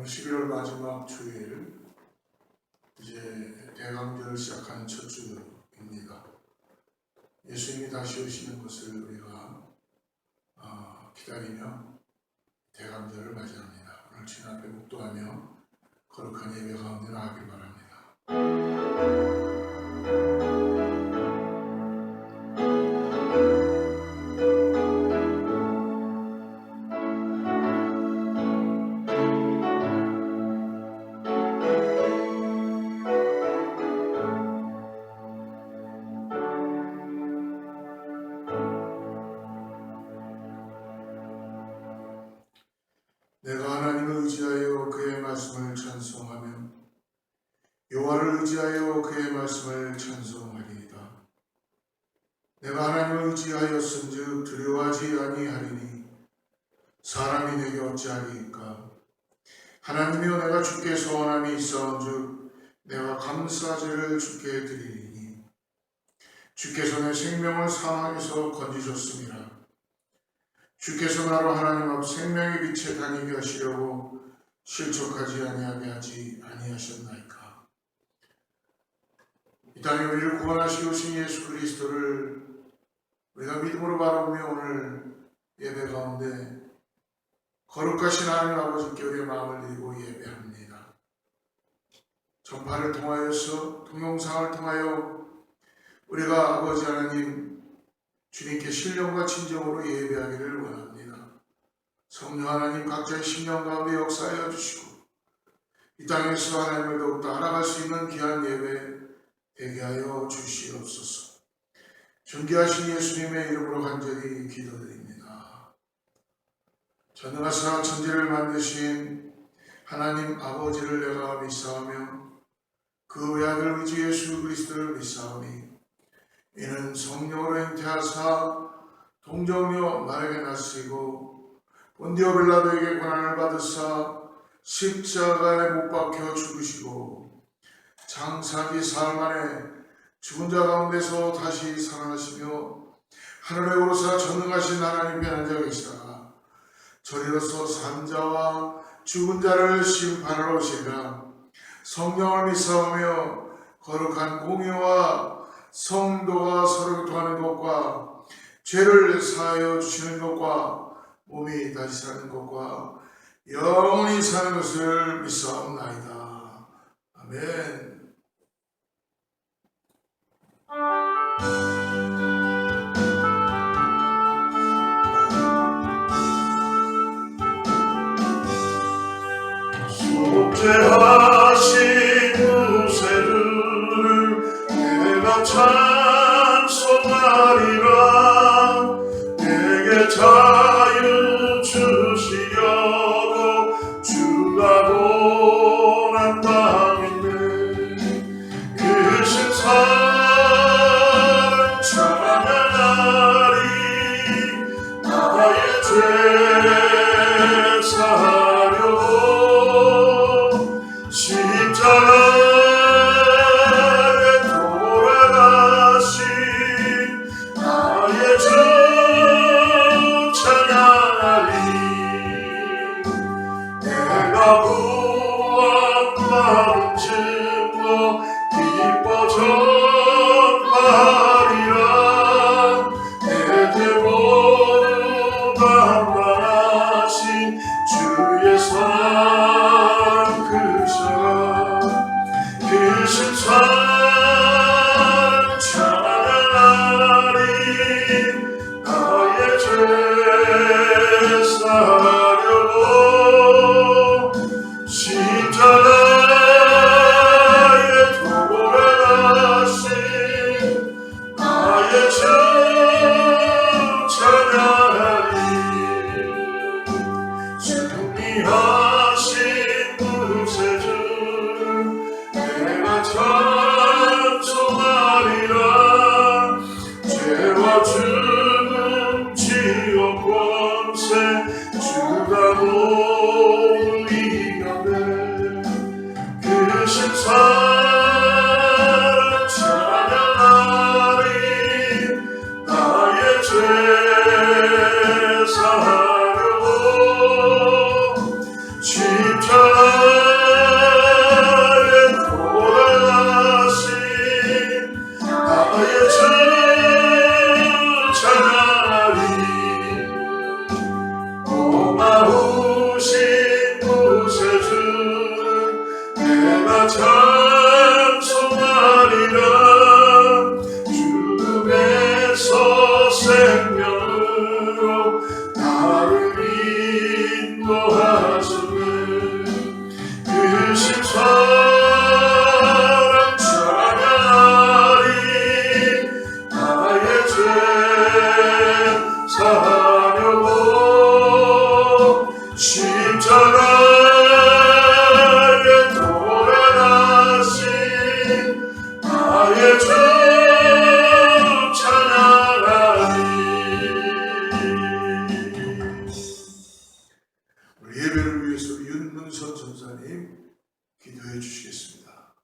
11월 마지막 주일, 이제 대강절을 시작하는 첫 주입니다. 예수님이 다시 오시는 것을 우리가 기다리며 대강절을 맞이합니다. 오늘 주님 앞에 묵도하며 거룩한 예배 가운데 나가길 바랍니다. 내가 하나님을 의지하여 그의 말씀을 찬송하며 여호와를 의지하여 그의 말씀을 찬송하리이다. 내가 하나님을 의지하였은즉 두려워하지 아니하리니 사람이 내게 어찌하리이까. 하나님이여, 내가 주께 소원함이 있어온즉 내가 감사제를 주께 드리리니 주께서 내 생명을 사망에서 건지셨음이라. 주께서 나로 하나님 앞 생명의 빛에 다니게 하시려고 실족하지 아니하게 하지 아니하셨나이까. 이 땅에 우리를 구원하시고 오신 예수 그리스도를 우리가 믿음으로 바라보며 오늘 예배 가운데 거룩하신 하나님 아버지께 우리의 마음을 드리고 예배합니다. 전파를 통하여서 동영상을 통하여 우리가 아버지 하나님 주님께 신령과 진정으로 예배하기를 원합니다. 성령 하나님 각자의 심령 가운데 역사하여 주시고 이 땅에서 하나님을 더욱더 알아갈 수 있는 귀한 예배 되게 하여 주시옵소서. 존귀하신 예수님의 이름으로 간절히 기도드립니다. 전능하사 천지를 만드신 하나님 아버지를 내가 믿사오며 그 외아들 우리 주 예수 그리스도를 믿사오니 이는 성령으로 잉태하사 동정녀 마리아에게 나시고 본디오 빌라도에게 고난을 받으사 십자가에 못 박혀 죽으시고 장사기 사흘 만에 죽은 자 가운데서 다시 살아나시며 하늘에 오르사 전능하신 하나님 변한 자 계시다가 저리로서 산자와 죽은 자를 심판하러 오시리라. 성령을 믿사오며 거룩한 공의와 성도가 서로 교통하는 것과 죄를 사하여 주시는 것과 몸이 다시 사는 것과 영원히 사는 것을 믿사옵나이다. 아멘. 속죄하신 구세주를 내가 찬송하리라. 내게 자유 주시려고 주가 고난 당했네. 그 신사를 찬양하리. 나의 죄 사하려고 십자가에 돌아가신 나의 주 찬양하리. 내가 구원받은 증거 기뻐 전하리라. 내 죄 모두 감당하신 주의 사랑 그 신사를 찬양하리. 나의 죄 사하려고 십자가에 돌아가신 나의 주 찬양하리. 승리하신 구세주 내가 찬송하리라. 죄와 죽음 지옥 권세 주가 모두 이겨내. 그 신사를 찬양하리. 나의 죄 사하려고 인도해 주시겠습니다.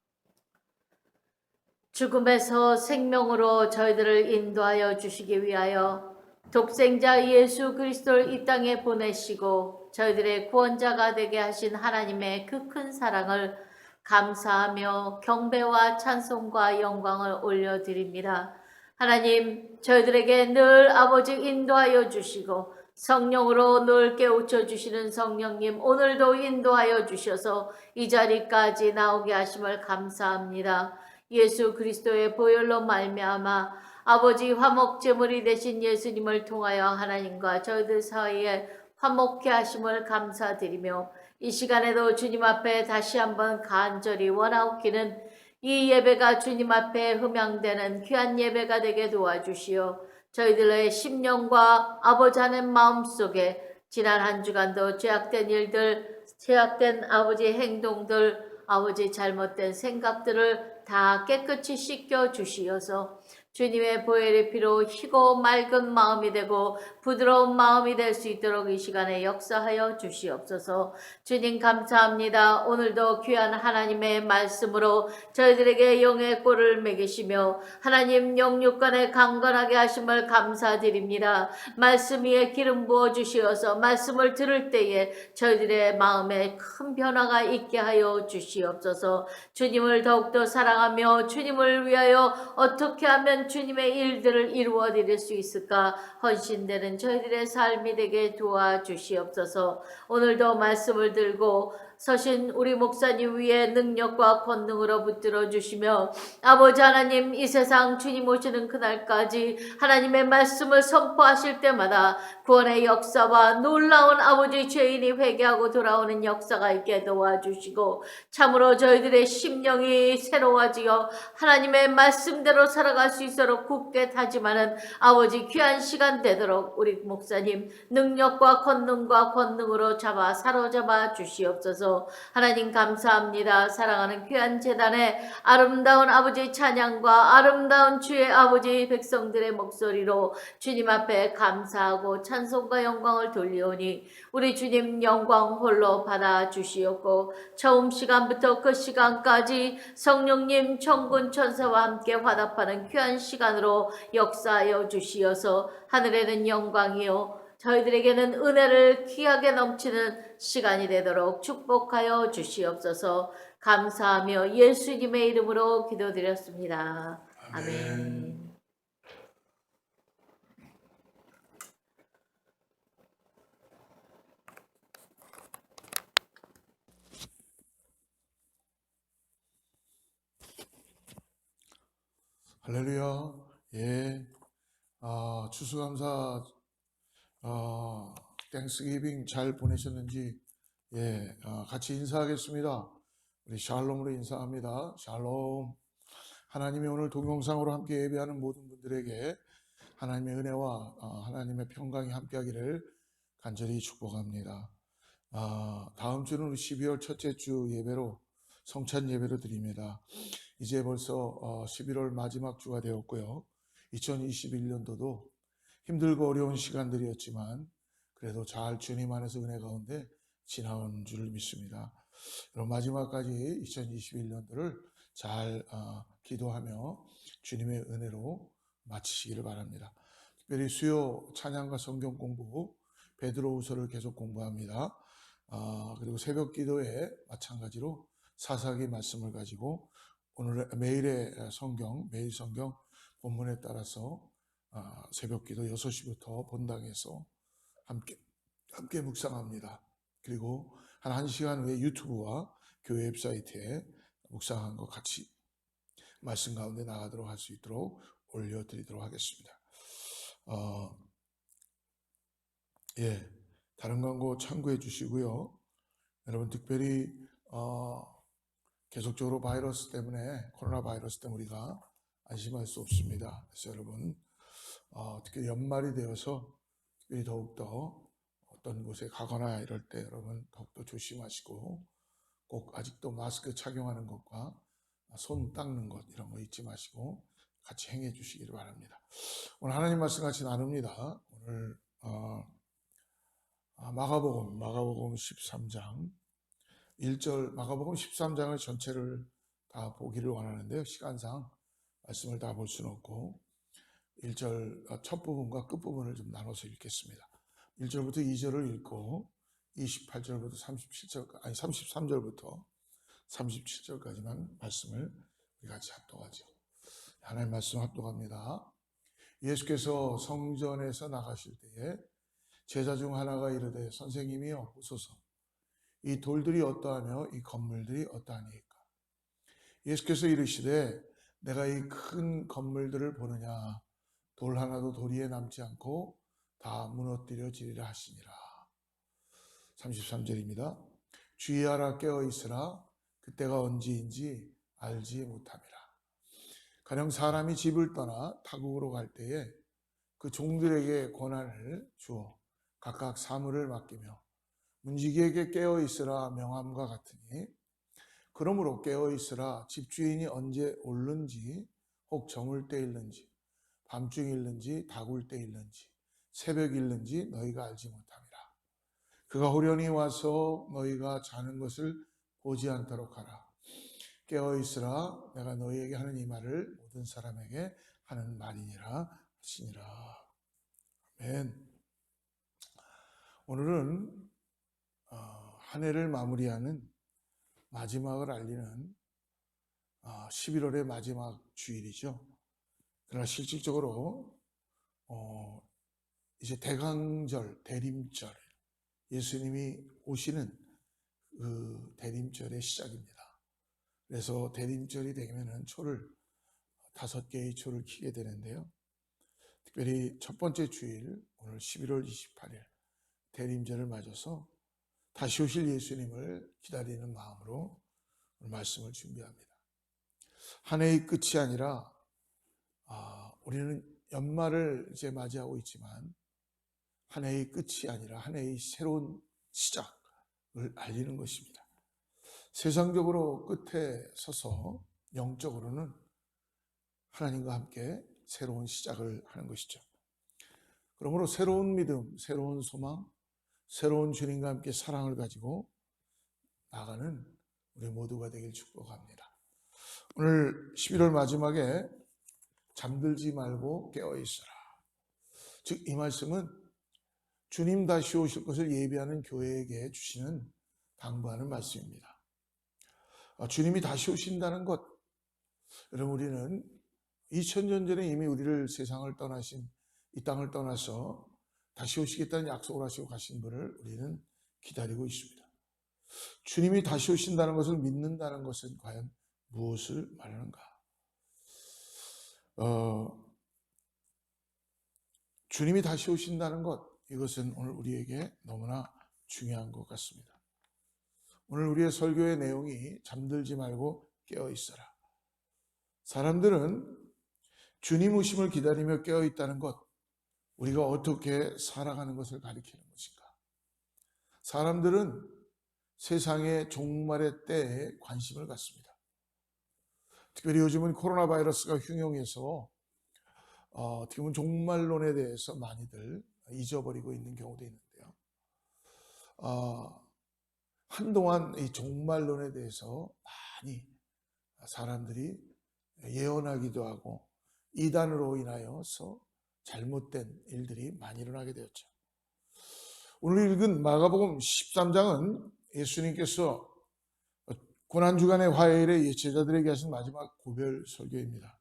죽음에서 생명으로 저희들을 인도하여 주시기 위하여 독생자 예수 그리스도를 이 땅에 보내시고 저희들의 구원자가 되게 하신 하나님의 그 큰 사랑을 감사하며 경배와 찬송과 영광을 올려드립니다. 하나님, 저희들에게 늘 아버지 인도하여 주시고 성령으로 늘 깨우쳐 주시는 성령님, 오늘도 인도하여 주셔서 이 자리까지 나오게 하심을 감사합니다. 예수 그리스도의 보혈로 말미암아 아버지 화목 제물이 되신 예수님을 통하여 하나님과 저희들 사이에 화목케 하심을 감사드리며 이 시간에도 주님 앞에 다시 한번 간절히 원하옵기는 이 예배가 주님 앞에 흠양되는 귀한 예배가 되게 도와주시오. 저희들의 심령과 아버지 하는 마음속에 지난 한 주간도 죄악된 일들, 죄악된 아버지 행동들, 아버지 잘못된 생각들을 다 깨끗이 씻겨 주시어서 주님의 보혈의 피로 희고 맑은 마음이 되고 부드러운 마음이 될 수 있도록 이 시간에 역사하여 주시옵소서. 주님 감사합니다. 오늘도 귀한 하나님의 말씀으로 저희들에게 영의 꼴을 먹이시며 하나님 영육간에 강건하게 하심을 감사드립니다. 말씀 위에 기름 부어 주시어서 말씀을 들을 때에 저희들의 마음에 큰 변화가 있게 하여 주시옵소서. 주님을 더욱더 사랑하며 주님을 위하여 어떻게 하면 주님의 일들을 이루어 드릴 수 있을까 헌신되는 저희들의 삶이 되게 도와주시옵소서. 오늘도 말씀을 들고 서신 우리 목사님 위에 능력과 권능으로 붙들어 주시며 아버지 하나님, 이 세상 주님 오시는 그날까지 하나님의 말씀을 선포하실 때마다 구원의 역사와 놀라운 아버지 죄인이 회개하고 돌아오는 역사가 있게 도와주시고 참으로 저희들의 심령이 새로워지어 하나님의 말씀대로 살아갈 수 있도록 굳게 다짐하는 아버지 귀한 시간 되도록 우리 목사님 능력과 권능으로 사로잡아 주시옵소서. 하나님 감사합니다. 사랑하는 귀한 제단에 아름다운 아버지 찬양과 아름다운 주의 아버지 백성들의 목소리로 주님 앞에 감사하고 찬송과 영광을 돌리오니 우리 주님 영광 홀로 받아 주시옵고 처음 시간부터 그 시간까지 성령님 천군 천사와 함께 화답하는 귀한 시간으로 역사하여 주시어서 하늘에는 영광이요 저희들에게는 은혜를 귀하게 넘치는 시간이 되도록 축복하여 주시옵소서. 감사하며 예수님의 이름으로 기도드렸습니다. 아멘. 할렐루야. 예. 추수감사 땡스기빙 잘 보내셨는지 같이 인사하겠습니다. 우리 샬롬으로 인사합니다. 샬롬. 하나님이 오늘 동영상으로 함께 예배하는 모든 분들에게 하나님의 은혜와 하나님의 평강이 함께하기를 간절히 축복합니다. 다음 주는 우리 12월 첫째 주 예배로 성찬 예배로 드립니다. 이제 벌써 11월 마지막 주가 되었고요. 2021년도도 힘들고 어려운 시간들이었지만 그래도 잘 주님 안에서 은혜 가운데 지나온 줄 믿습니다. 그럼 마지막까지 2021년도를 잘 기도하며 주님의 은혜로 마치시기를 바랍니다. 특별히 수요 찬양과 성경 공부 베드로후서를 계속 공부합니다. 그리고 새벽 기도에 마찬가지로 사사기 말씀을 가지고 오늘 매일 성경 본문에 따라서 새벽 기도 6시부터 본당에서 함께 묵상합니다. 그리고 한 1시간 후에 유튜브와 교회 웹사이트에 묵상한 것 같이 말씀 가운데 나가도록 할 수 있도록 올려드리도록 하겠습니다. 다른 광고 참고해 주시고요. 여러분 특별히 계속적으로 코로나 바이러스 때문에 우리가 안심할 수 없습니다. 그래서 여러분 특히 연말이 되어서 특별히 더욱더 어떤 곳에 가거나 이럴 때 여러분 더욱더 조심하시고 꼭 아직도 마스크 착용하는 것과 손 닦는 것 이런 거 잊지 마시고 같이 행해 주시기를 바랍니다. 오늘 하나님 말씀 같이 나눕니다. 오늘 마가복음 13장 1절 마가복음 13장을 전체를 다 보기를 원하는데요. 시간상 말씀을 다 볼 수는 없고 1절 첫 부분과 끝 부분을 좀 나눠서 읽겠습니다. 1절부터 2절을 읽고 28절부터 33절부터 37절까지만 말씀을 우리 같이 합독하죠. 하나님 말씀 합독합니다. 예수께서 성전에서 나가실 때에 제자 중 하나가 이르되 선생님이여 보소서 이 돌들이 어떠하며 이 건물들이 어떠하니까. 예수께서 이르시되 내가 이 큰 건물들을 보느냐 돌 하나도 도리에 남지 않고 다 무너뜨려지리라 하시니라. 33절입니다. 주의하라 깨어 있으라 그때가 언제인지 알지 못함이라. 가령 사람이 집을 떠나 타국으로 갈 때에 그 종들에게 권한을 주어 각각 사물을 맡기며 문지기에게 깨어 있으라 명함과 같으니 그러므로 깨어 있으라 집주인이 언제 올는지 혹 저물 때 일는지 밤중 일는지 다굴 때 일는지 새벽 일는지 너희가 알지 못함이라. 그가 호련히 와서 너희가 자는 것을 보지 않도록 하라. 깨어 있으라 내가 너희에게 하는 이 말을 모든 사람에게 하는 말이니라 하시니라. 아멘. 오늘은 한 해를 마무리하는 마지막을 알리는 11월의 마지막 주일이죠. 그러나 실질적으로 이제 대강절, 대림절, 예수님이 오시는 그 대림절의 시작입니다. 그래서 대림절이 되면은 초를 5개의 초를 켜게 되는데요. 특별히 첫 번째 주일 오늘 11월 28일 대림절을 맞아서 다시 오실 예수님을 기다리는 마음으로 오늘 말씀을 준비합니다. 한 해의 끝이 아니라 우리는 연말을 이제 맞이하고 있지만 한 해의 끝이 아니라 한 해의 새로운 시작을 알리는 것입니다. 세상적으로 끝에 서서 영적으로는 하나님과 함께 새로운 시작을 하는 것이죠. 그러므로 새로운 믿음, 새로운 소망, 새로운 주님과 함께 사랑을 가지고 나가는 우리 모두가 되길 축복합니다. 오늘 11월 마지막에 잠들지 말고 깨어 있어라. 즉 이 말씀은 주님 다시 오실 것을 예비하는 교회에게 주시는 당부하는 말씀입니다. 주님이 다시 오신다는 것, 여러분 우리는 2000년 전에 이미 우리를 세상을 떠나신 이 땅을 떠나서 다시 오시겠다는 약속을 하시고 가신 분을 우리는 기다리고 있습니다. 주님이 다시 오신다는 것을 믿는다는 것은 과연 무엇을 말하는가? 주님이 다시 오신다는 것, 이것은 오늘 우리에게 너무나 중요한 것 같습니다. 오늘 우리의 설교의 내용이 잠들지 말고 깨어 있어라. 사람들은 주님 오심을 기다리며 깨어 있다는 것, 우리가 어떻게 살아가는 것을 가리키는 것인가? 사람들은 세상의 종말의 때에 관심을 갖습니다. 특별히 요즘은 코로나 바이러스가 흉용해서 어떻게 보면 종말론에 대해서 많이들 잊어버리고 있는 경우도 있는데요. 한동안 이 종말론에 대해서 많이 사람들이 예언하기도 하고 이단으로 인하여서 잘못된 일들이 많이 일어나게 되었죠. 오늘 읽은 마가복음 13장은 예수님께서 고난주간의 화요일에 제자들에게 하신 마지막 고별 설교입니다.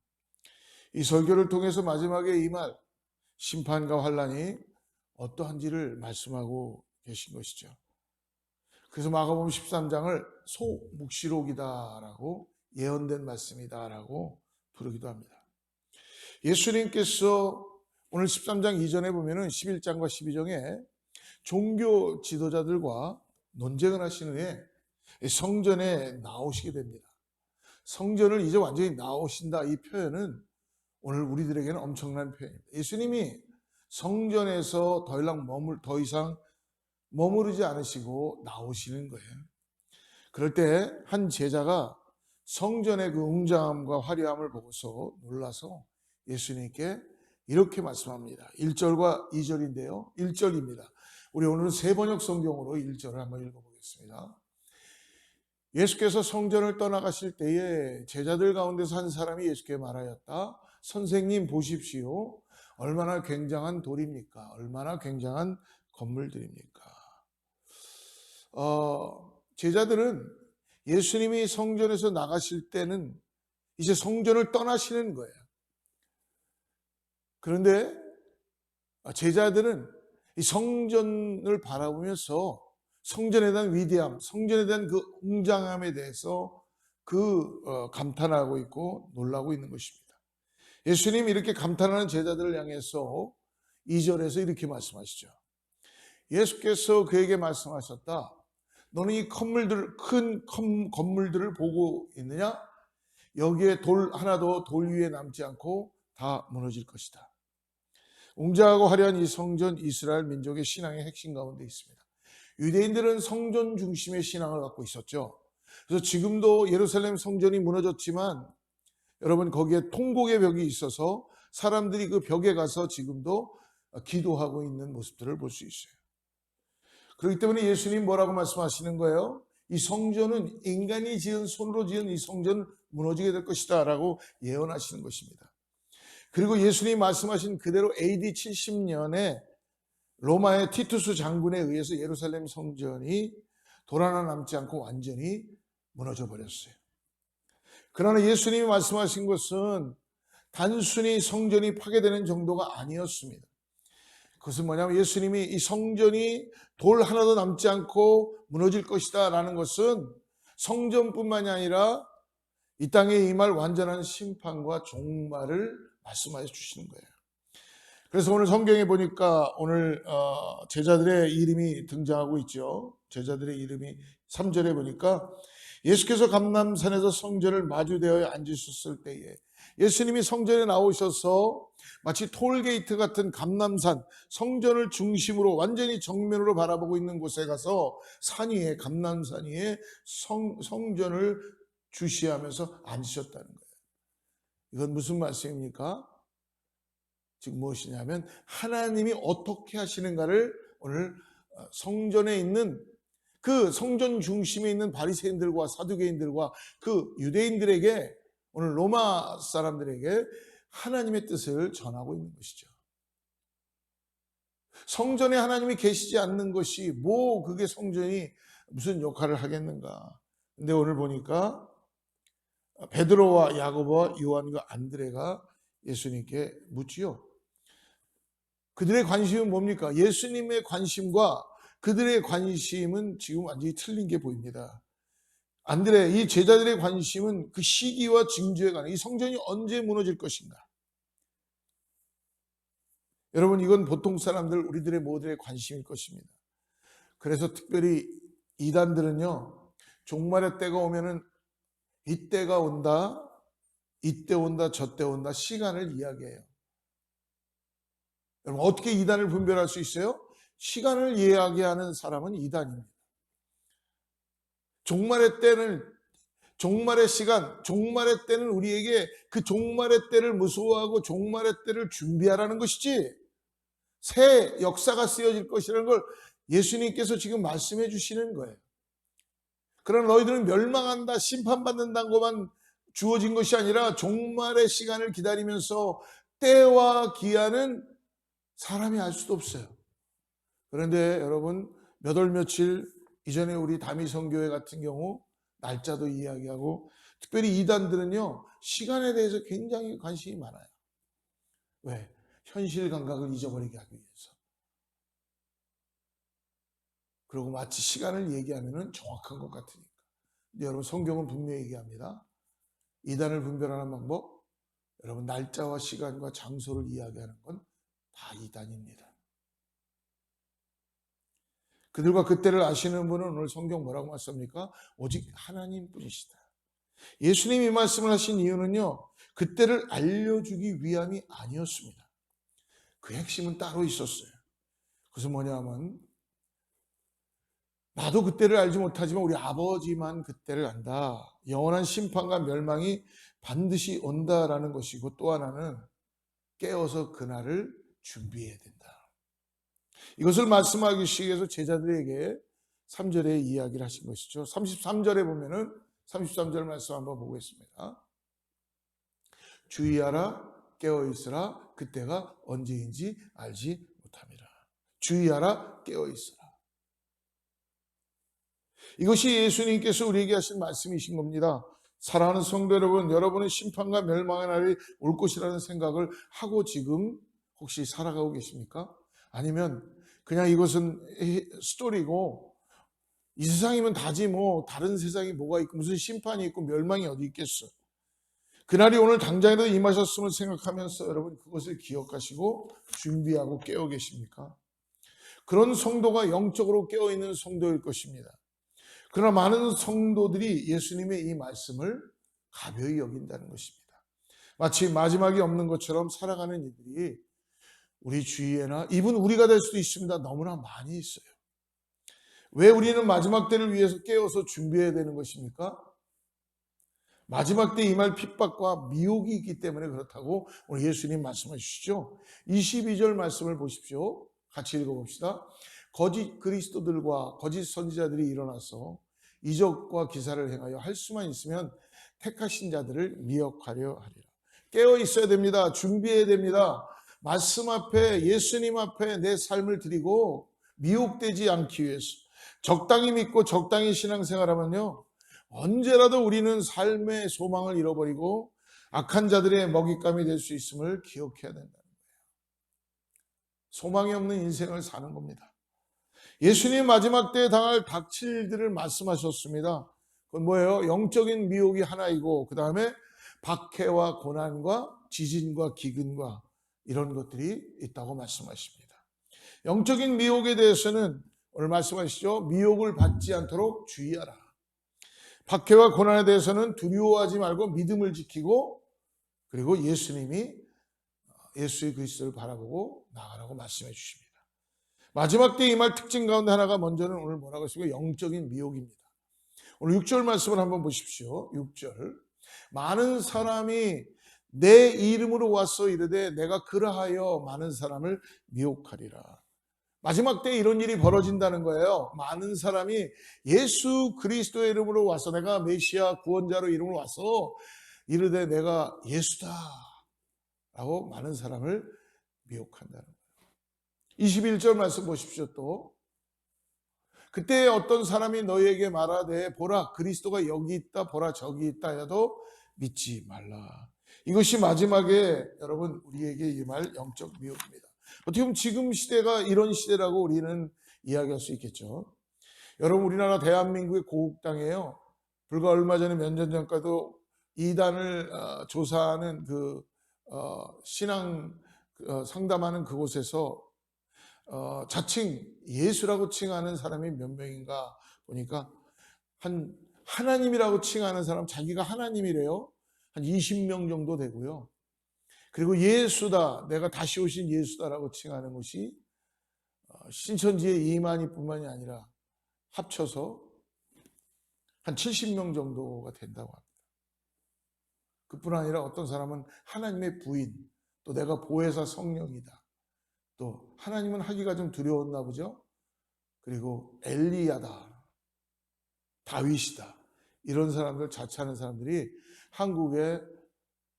이 설교를 통해서 마지막에 이 말, 심판과 환난이 어떠한지를 말씀하고 계신 것이죠. 그래서 마가복음 13장을 소묵시록이다라고 예언된 말씀이다라고 부르기도 합니다. 예수님께서 오늘 13장 이전에 보면은 11장과 12장에 종교 지도자들과 논쟁을 하신 후에 성전에 나오시게 됩니다. 성전을 이제 완전히 나오신다, 이 표현은 오늘 우리들에게는 엄청난 표현입니다. 예수님이 성전에서 더 이상 머무르지 않으시고 나오시는 거예요. 그럴 때 한 제자가 성전의 그 웅장함과 화려함을 보고서 놀라서 예수님께 이렇게 말씀합니다. 1절과 2절인데요. 1절입니다. 우리 오늘은 세 번역 성경으로 1절을 한번 읽어보겠습니다. 예수께서 성전을 떠나가실 때에 제자들 가운데서 한 사람이 예수께 말하였다. 선생님 보십시오. 얼마나 굉장한 돌입니까? 얼마나 굉장한 건물들입니까? 제자들은 예수님이 성전에서 나가실 때는 이제 성전을 떠나시는 거예요. 그런데 제자들은 이 성전을 바라보면서 성전에 대한 위대함, 성전에 대한 그 웅장함에 대해서 감탄하고 있고 놀라고 있는 것입니다. 예수님이 이렇게 감탄하는 제자들을 향해서 2절에서 이렇게 말씀하시죠. 예수께서 그에게 말씀하셨다. 너는 이 큰 건물들을 보고 있느냐? 여기에 돌 하나도 돌 위에 남지 않고 다 무너질 것이다. 웅장하고 화려한 이 성전, 이스라엘 민족의 신앙의 핵심 가운데 있습니다. 유대인들은 성전 중심의 신앙을 갖고 있었죠. 그래서 지금도 예루살렘 성전이 무너졌지만 여러분 거기에 통곡의 벽이 있어서 사람들이 그 벽에 가서 지금도 기도하고 있는 모습들을 볼 수 있어요. 그렇기 때문에 예수님 뭐라고 말씀하시는 거예요? 이 성전은 인간이 지은 손으로 지은 이 성전은 무너지게 될 것이다 라고 예언하시는 것입니다. 그리고 예수님이 말씀하신 그대로 AD 70년에 로마의 티투스 장군에 의해서 예루살렘 성전이 돌 하나 남지 않고 완전히 무너져 버렸어요. 그러나 예수님이 말씀하신 것은 단순히 성전이 파괴되는 정도가 아니었습니다. 그것은 뭐냐면 예수님이 이 성전이 돌 하나도 남지 않고 무너질 것이다 라는 것은 성전뿐만이 아니라 이 땅에 임할 완전한 심판과 종말을 말씀하여 주시는 거예요. 그래서 오늘 성경에 보니까 오늘 제자들의 이름이 등장하고 있죠. 제자들의 이름이 3절에 보니까 예수께서 감람산에서 성전을 마주대어 앉으셨을 때에 예수님이 성전에 나오셔서 마치 톨게이트 같은 감람산, 성전을 중심으로 완전히 정면으로 바라보고 있는 곳에 가서 산 위에, 감람산 위에 성전을 주시하면서 앉으셨다는 거예요. 이건 무슨 말씀입니까? 즉 무엇이냐면 하나님이 어떻게 하시는가를 오늘 성전에 있는 그 성전 중심에 있는 바리새인들과 사두개인들과 그 유대인들에게 오늘 로마 사람들에게 하나님의 뜻을 전하고 있는 것이죠. 성전에 하나님이 계시지 않는 것이 그게 성전이 무슨 역할을 하겠는가. 근데 오늘 보니까 베드로와 야고보와 요한과 안드레가 예수님께 묻지요. 그들의 관심은 뭡니까? 예수님의 관심과 그들의 관심은 지금 완전히 틀린 게 보입니다. 안드레, 이 제자들의 관심은 그 시기와 징조에 관한 이 성전이 언제 무너질 것인가. 여러분 이건 보통 사람들 우리들의 모두의 관심일 것입니다. 그래서 특별히 이단들은요 종말의 때가 오면은 이때가 온다, 이때 온다, 저때 온다 시간을 이야기해요. 여러분 어떻게 이단을 분별할 수 있어요? 시간을 이야기하는 사람은 이단입니다. 종말의 때는 종말의 시간, 종말의 때는 우리에게 그 종말의 때를 무서워하고 종말의 때를 준비하라는 것이지 새 역사가 쓰여질 것이라는 걸 예수님께서 지금 말씀해 주시는 거예요. 그러나 너희들은 멸망한다, 심판받는다는 것만 주어진 것이 아니라 종말의 시간을 기다리면서 때와 기한은 사람이 알 수도 없어요. 그런데 여러분 몇 월 며칠 이전에 우리 다미성교회 같은 경우 날짜도 이야기하고 특별히 이단들은요 시간에 대해서 굉장히 관심이 많아요. 왜? 현실 감각을 잊어버리게 하기 위해서. 그리고 마치 시간을 얘기하면 정확한 것 같으니까. 근데 여러분 성경은 분명히 얘기합니다. 이단을 분별하는 방법, 여러분 날짜와 시간과 장소를 이야기하는 건 다 이단입니다. 그들과 그때를 아시는 분은 오늘 성경 뭐라고 말씀합니까? 오직 하나님뿐이시다. 예수님이 말씀을 하신 이유는요 그때를 알려주기 위함이 아니었습니다. 그 핵심은 따로 있었어요. 그것은 뭐냐면 나도 그때를 알지 못하지만 우리 아버지만 그때를 안다. 영원한 심판과 멸망이 반드시 온다라는 것이고 또 하나는 깨어서 그날을 준비해야 된다. 이것을 말씀하기 위해서 제자들에게 33절에 이야기를 하신 것이죠. 33절에 보면은 33절 말씀 한번 보겠습니다. 주의하라, 깨어있으라, 그때가 언제인지 알지 못함이라. 주의하라, 깨어있으라. 이것이 예수님께서 우리에게 하신 말씀이신 겁니다. 사랑하는 성도 여러분, 여러분은 심판과 멸망의 날이 올 것이라는 생각을 하고 지금 혹시 살아가고 계십니까? 아니면 그냥 이것은 스토리고 이 세상이면 다지 뭐 다른 세상이 뭐가 있고 무슨 심판이 있고 멸망이 어디 있겠어. 그날이 오늘 당장에도 임하셨음을 생각하면서 여러분 그것을 기억하시고 준비하고 깨어 계십니까? 그런 성도가 영적으로 깨어있는 성도일 것입니다. 그러나 많은 성도들이 예수님의 이 말씀을 가벼이 여긴다는 것입니다. 마치 마지막이 없는 것처럼 살아가는 이들이 우리 주위에나 이분 우리가 될 수도 있습니다. 너무나 많이 있어요. 왜 우리는 마지막 때를 위해서 깨어서 준비해야 되는 것입니까? 마지막 때 임할 핍박과 미혹이 있기 때문에 그렇다고 오늘 예수님 말씀해 주시죠. 22절 말씀을 보십시오. 같이 읽어봅시다. 거짓 그리스도들과 거짓 선지자들이 일어나서 이적과 기사를 행하여 할 수만 있으면 택하신 자들을 미혹하려 하리라. 깨어 있어야 됩니다. 준비해야 됩니다. 말씀 앞에 예수님 앞에 내 삶을 드리고 미혹되지 않기 위해서 적당히 믿고 적당히 신앙생활하면요 언제라도 우리는 삶의 소망을 잃어버리고 악한 자들의 먹잇감이 될 수 있음을 기억해야 된다는 거예요. 소망이 없는 인생을 사는 겁니다. 예수님 마지막 때에 당할 닥칠 일들을 말씀하셨습니다. 그건 뭐예요? 영적인 미혹이 하나이고 그 다음에 박해와 고난과 지진과 기근과 이런 것들이 있다고 말씀하십니다. 영적인 미혹에 대해서는 오늘 말씀하시죠. 미혹을 받지 않도록 주의하라. 박해와 고난에 대해서는 두려워하지 말고 믿음을 지키고 그리고 예수님이 예수의 그리스도를 바라보고 나아가라고 말씀해 주십니다. 마지막 때 임할 특징 가운데 하나가 먼저는 오늘 뭐라고 했습니까? 영적인 미혹입니다. 오늘 6절 말씀을 한번 보십시오. 6절. 많은 사람이 내 이름으로 와서 이르되 내가 그러하여 많은 사람을 미혹하리라. 마지막 때 이런 일이 벌어진다는 거예요. 많은 사람이 예수 그리스도의 이름으로 와서 내가 메시아 구원자로 이름으로 와서 이르되 내가 예수다 라고 많은 사람을 미혹한다는 거예요. 21절 말씀 보십시오. 또 그때 어떤 사람이 너희에게 말하되 보라 그리스도가 여기 있다 보라 저기 있다 해도 믿지 말라. 이것이 마지막에 여러분 우리에게 임할 영적 미혹입니다. 어떻게 보면 지금 시대가 이런 시대라고 우리는 이야기할 수 있겠죠. 여러분 우리나라 대한민국의 고국 땅이에요. 불과 얼마 전에 몇 년 전까지도 이단을 조사하는 그 신앙 상담하는 그곳에서 자칭 예수라고 칭하는 사람이 몇 명인가 보니까 한 하나님이라고 칭하는 사람 자기가 하나님이래요. 한 20명 정도 되고요. 그리고 예수다, 내가 다시 오신 예수다라고 칭하는 것이 신천지의 2만이뿐만이 아니라 합쳐서 한 70명 정도가 된다고 합니다. 그뿐 아니라 어떤 사람은 하나님의 부인, 또 내가 보혜사 성령이다. 또 하나님은 하기가 좀 두려웠나 보죠. 그리고 엘리야다, 다윗이다. 이런 사람들 자처하는 사람들이 한국에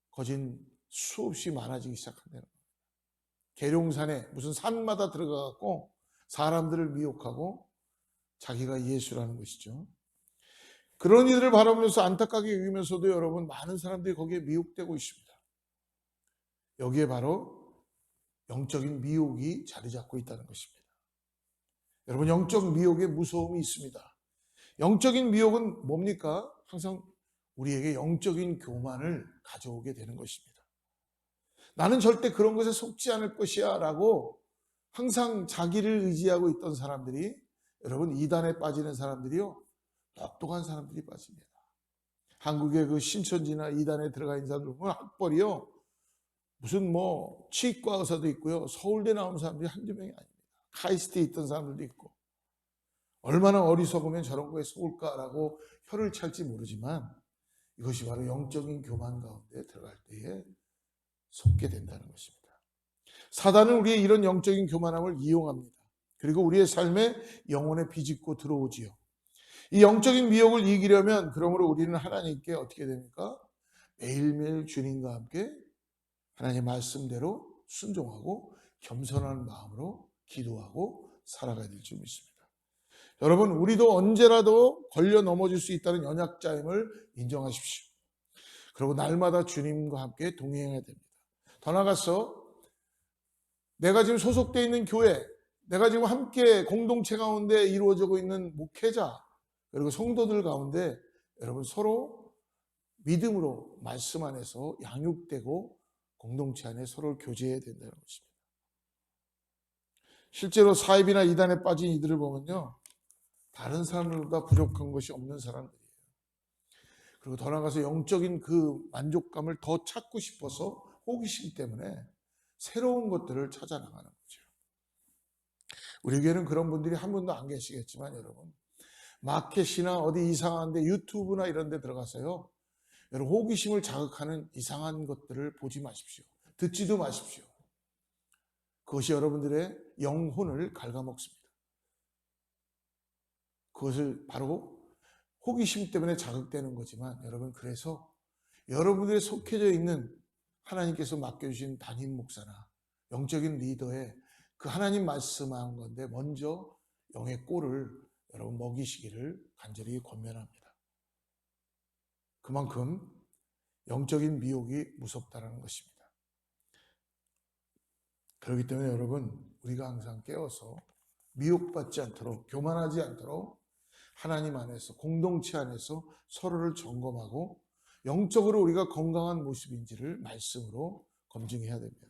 거진 수없이 많아지기 시작한다는 거예요. 계룡산에 무슨 산마다 들어가갖고 사람들을 미혹하고 자기가 예수라는 것이죠. 그런 이들을 바라보면서 안타깝게 여기면서도 여러분 많은 사람들이 거기에 미혹되고 있습니다. 여기에 바로 영적인 미혹이 자리 잡고 있다는 것입니다. 여러분 영적 미혹에 무서움이 있습니다. 영적인 미혹은 뭡니까? 항상 우리에게 영적인 교만을 가져오게 되는 것입니다. 나는 절대 그런 것에 속지 않을 것이야 라고 항상 자기를 의지하고 있던 사람들이 여러분 이단에 빠지는 사람들이요 똑똑한 사람들이 빠집니다. 한국의 그 신천지나 이단에 들어가 있는 사람들 보면 학벌이요 무슨 뭐 치과 의사도 있고요 서울대 나온 사람들이 한두 명이 아닙니다. 카이스트에 있던 사람들도 있고 얼마나 어리석으면 저런 거에 속을까라고 혀를 찰지 모르지만 이것이 바로 영적인 교만 가운데 들어갈 때에 속게 된다는 것입니다. 사단은 우리의 이런 영적인 교만함을 이용합니다. 그리고 우리의 삶에 영혼에 비집고 들어오지요. 이 영적인 미혹을 이기려면 그러므로 우리는 하나님께 어떻게 됩니까? 매일매일 주님과 함께 하나님의 말씀대로 순종하고 겸손한 마음으로 기도하고 살아가야 될 줄 믿습니다. 여러분, 우리도 언제라도 걸려 넘어질 수 있다는 연약자임을 인정하십시오. 그리고 날마다 주님과 함께 동행해야 됩니다. 더 나아가서 내가 지금 소속되어 있는 교회, 내가 지금 함께 공동체 가운데 이루어지고 있는 목회자, 그리고 성도들 가운데 여러분 서로 믿음으로 말씀 안에서 양육되고 공동체 안에 서로를 교제해야 된다는 것입니다. 실제로 사입이나 이단에 빠진 이들을 보면요, 다른 사람들보다 부족한 것이 없는 사람들이에요. 그리고 더 나아가서 영적인 그 만족감을 더 찾고 싶어서 호기심 때문에 새로운 것들을 찾아 나가는 거죠. 우리 교회는 그런 분들이 한 분도 안 계시겠지만 여러분, 마켓이나 어디 이상한 데 유튜브나 이런 데 들어가서요, 여러분 호기심을 자극하는 이상한 것들을 보지 마십시오. 듣지도 마십시오. 그것이 여러분들의 영혼을 갉아먹습니다. 그것을 바로 호기심 때문에 자극되는 거지만 여러분, 그래서 여러분들의 속해져 있는 하나님께서 맡겨주신 담임 목사나 영적인 리더의 그 하나님 말씀한 건데 먼저 영의 꼴을 여러분 먹이시기를 간절히 권면합니다. 그만큼 영적인 미혹이 무섭다는 것입니다. 그렇기 때문에 여러분, 우리가 항상 깨어서 미혹받지 않도록, 교만하지 않도록 하나님 안에서, 공동체 안에서 서로를 점검하고 영적으로 우리가 건강한 모습인지를 말씀으로 검증해야 됩니다.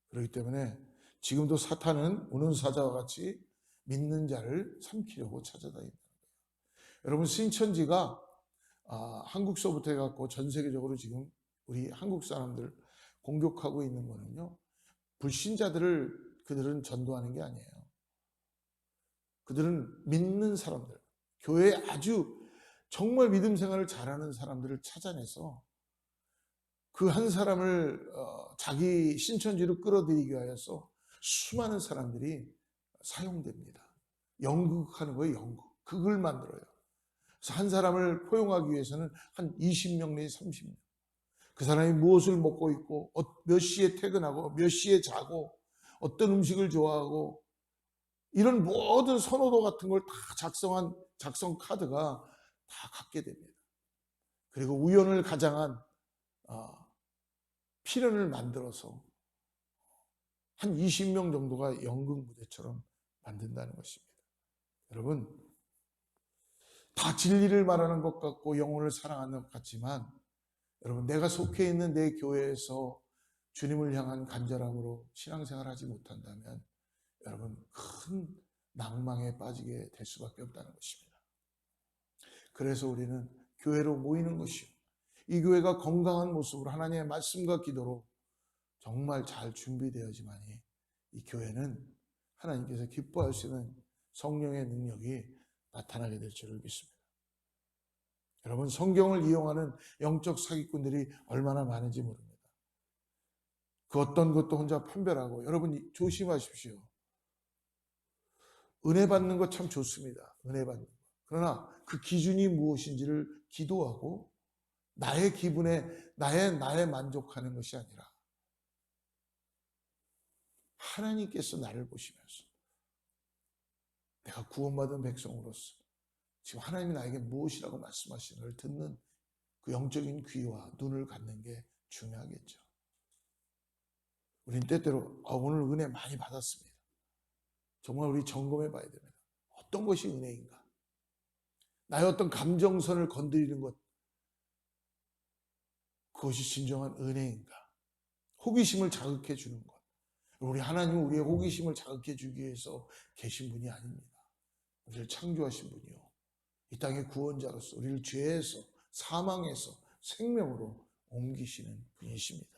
그렇기 때문에 지금도 사탄은 우는 사자와 같이 믿는 자를 삼키려고 찾아다닌다는 거예요. 여러분, 신천지가 한국서부터 해갖고 전 세계적으로 지금 우리 한국 사람들 공격하고 있는 거는요, 불신자들을 그들은 전도하는 게 아니에요. 그들은 믿는 사람들, 교회에 아주 정말 믿음 생활을 잘하는 사람들을 찾아내서 그 한 사람을 자기 신천지로 끌어들이기 위해서 수많은 사람들이 사용됩니다. 연극하는 거예요, 연극. 극을 만들어요. 그래서 한 사람을 포용하기 위해서는 한 20명 내지 30명. 그 사람이 무엇을 먹고 있고, 몇 시에 퇴근하고, 몇 시에 자고, 어떤 음식을 좋아하고, 이런 모든 선호도 같은 걸 다 작성한 작성 카드가 다 갖게 됩니다. 그리고 우연을 가장한 필연을 만들어서 한 20명 정도가 연극 무대처럼 만든다는 것입니다. 여러분, 다 진리를 말하는 것 같고 영혼을 사랑하는 것 같지만 여러분, 내가 속해 있는 내 교회에서 주님을 향한 간절함으로 신앙생활을 하지 못한다면 여러분, 큰 낭망에 빠지게 될 수밖에 없다는 것입니다. 그래서 우리는 교회로 모이는 것이요, 이 교회가 건강한 모습으로 하나님의 말씀과 기도로 정말 잘 준비되어지만이 이 교회는 하나님께서 기뻐할 수 있는 성령의 능력이 나타나게 될 줄을 믿습니다. 여러분, 성경을 이용하는 영적 사기꾼들이 얼마나 많은지 모릅니다. 그 어떤 것도 혼자 판별하고, 여러분 조심하십시오. 은혜 받는 것 참 좋습니다. 은혜 받는 것. 그러나 그 기준이 무엇인지를 기도하고 나의 기분에 나의 만족하는 것이 아니라 하나님께서 나를 보시면서 내가 구원받은 백성으로서 지금 하나님이 나에게 무엇이라고 말씀하시는 걸 듣는 그 영적인 귀와 눈을 갖는 게 중요하겠죠. 우린 때때로 오늘 은혜 많이 받았습니다. 정말 우리 점검해 봐야 됩니다. 어떤 것이 은혜인가? 나의 어떤 감정선을 건드리는 것, 그것이 진정한 은혜인가? 호기심을 자극해 주는 것. 우리 하나님은 우리의 호기심을 자극해 주기 위해서 계신 분이 아닙니다. 우리를 창조하신 분이요, 이 땅의 구원자로서 우리를 죄에서, 사망에서 생명으로 옮기시는 분이십니다.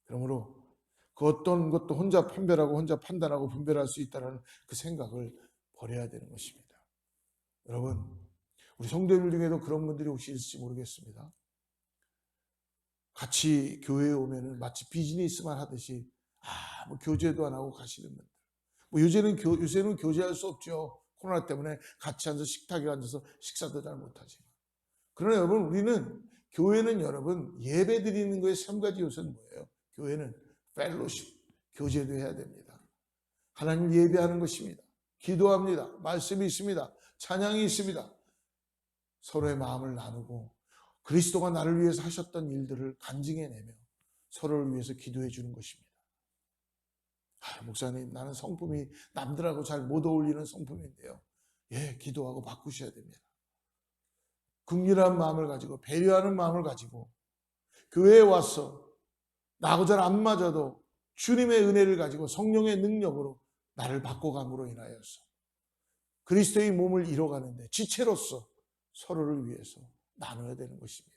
그러므로 그 어떤 것도 혼자 판별하고 혼자 판단하고 분별할 수 있다는 그 생각을 버려야 되는 것입니다. 여러분, 우리 성도님들 중에도 그런 분들이 혹시 있을지 모르겠습니다. 같이 교회에 오면은 마치 비즈니스만 하듯이 아무 교제도 안 하고 가시는 분들, 요새는 교제할 수 없죠. 코로나 때문에 같이 앉아서 식탁에 앉아서 식사도 잘 못하지만. 그러나 여러분, 교회는 여러분, 예배 드리는 거에 3가지 요소는 뭐예요? 교회는 펠로십, 교제도 해야 됩니다. 하나님 예배하는 것입니다. 기도합니다. 말씀이 있습니다. 찬양이 있습니다. 서로의 마음을 나누고 그리스도가 나를 위해서 하셨던 일들을 간증해내며 서로를 위해서 기도해 주는 것입니다. 목사님, 나는 성품이 남들하고 잘 못 어울리는 성품인데요. 예, 기도하고 바꾸셔야 됩니다. 긍휼한 마음을 가지고, 배려하는 마음을 가지고 교회에 와서 나하고 잘 안 맞아도 주님의 은혜를 가지고 성령의 능력으로 나를 바꿔감으로 인하여서 그리스도의 몸을 이뤄가는데 지체로서 서로를 위해서 나눠야 되는 것입니다.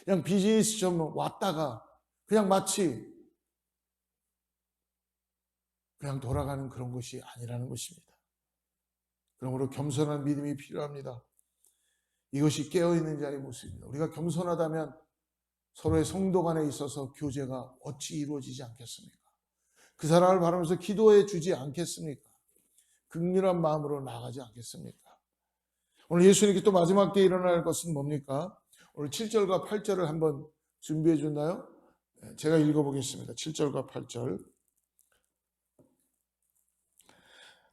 그냥 비즈니스처럼 왔다가 그냥 마치 그냥 돌아가는 그런 것이 아니라는 것입니다. 그러므로 겸손한 믿음이 필요합니다. 이것이 깨어있는 자의 모습입니다. 우리가 겸손하다면 서로의 성도 간에 있어서 교제가 어찌 이루어지지 않겠습니까? 그 사람을 바라면서 기도해 주지 않겠습니까? 긍휼한 마음으로 나가지 않겠습니까? 오늘 예수님께 또 마지막 때 일어날 것은 뭡니까? 오늘 7절과 8절을 한번 준비해 줬나요? 제가 읽어보겠습니다. 7절과 8절.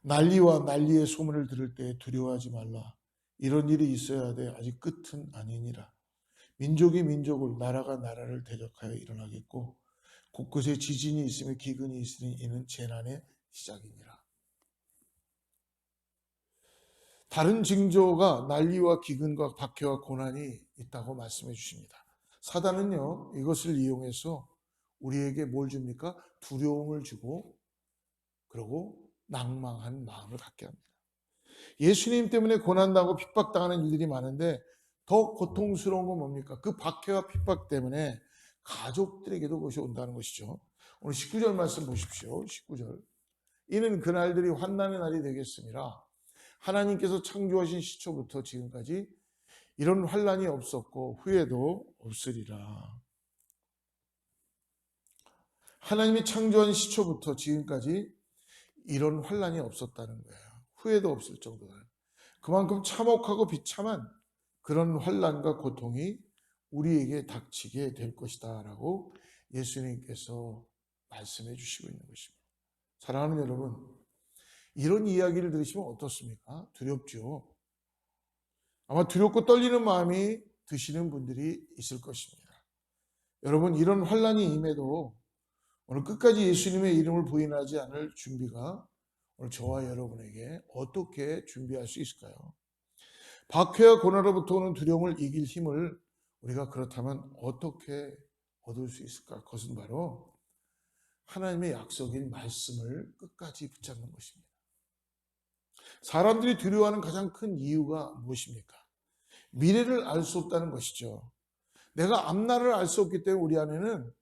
난리와 난리의 소문을 들을 때 두려워하지 말라. 이런 일이 있어야 돼. 아직 끝은 아니니라. 민족이 민족을, 나라가 나라를 대적하여 일어나겠고 곳곳에 지진이 있으며 기근이 있으니 이는 재난의 시작이니라. 다른 징조가 난리와 기근과 박해와 고난이 있다고 말씀해 주십니다. 사단은요, 이것을 이용해서 우리에게 뭘 줍니까? 두려움을 주고 그리고 낭망한 마음을 갖게 합니다. 예수님 때문에 고난당하고 핍박당하는 일들이 많은데 더 고통스러운 건 뭡니까? 그 박해와 핍박 때문에 가족들에게도 그것이 온다는 것이죠. 오늘 19절 말씀 보십시오. 19절. 이는 그날들이 환난의 날이 되겠습니다. 하나님께서 창조하신 시초부터 지금까지 이런 환난이 없었고 후에도 없으리라. 하나님이 창조한 시초부터 지금까지 이런 환난이 없었다는 거예요. 후에도 없을 정도다. 그만큼 참혹하고 비참한 그런 환난과 고통이 우리에게 닥치게 될 것이다 라고 예수님께서 말씀해 주시고 있는 것입니다. 사랑하는 여러분, 이런 이야기를 들으시면 어떻습니까? 두렵죠. 아마 두렵고 떨리는 마음이 드시는 분들이 있을 것입니다. 여러분, 이런 환난이 임해도 오늘 끝까지 예수님의 이름을 부인하지 않을 준비가 오늘 저와 여러분에게 어떻게 준비할 수 있을까요? 박해와 고난으로부터 오는 두려움을 이길 힘을 우리가 그렇다면 어떻게 얻을 수 있을까? 그것은 바로 하나님의 약속인 말씀을 끝까지 붙잡는 것입니다. 사람들이 두려워하는 가장 큰 이유가 무엇입니까? 미래를 알 수 없다는 것이죠. 내가 앞날을 알 수 없기 때문에 우리 안에는